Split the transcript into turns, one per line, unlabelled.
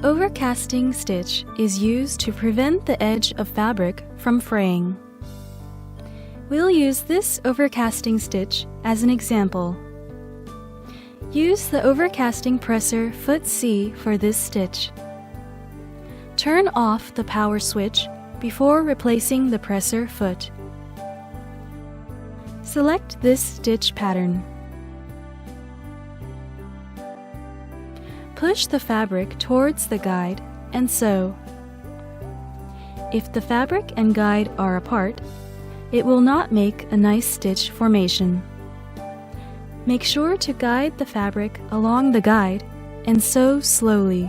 Overcasting stitch is used to prevent the edge of fabric from fraying. We'll use this overcasting stitch as an example. Use the overcasting presser foot C for this stitch. Turn off the power switch before replacing the presser foot. Select this stitch pattern. Push the fabric towards the guide and sew. If the fabric and guide are apart, it will not make a nice stitch formation. Make sure to guide the fabric along the guide and sew slowly.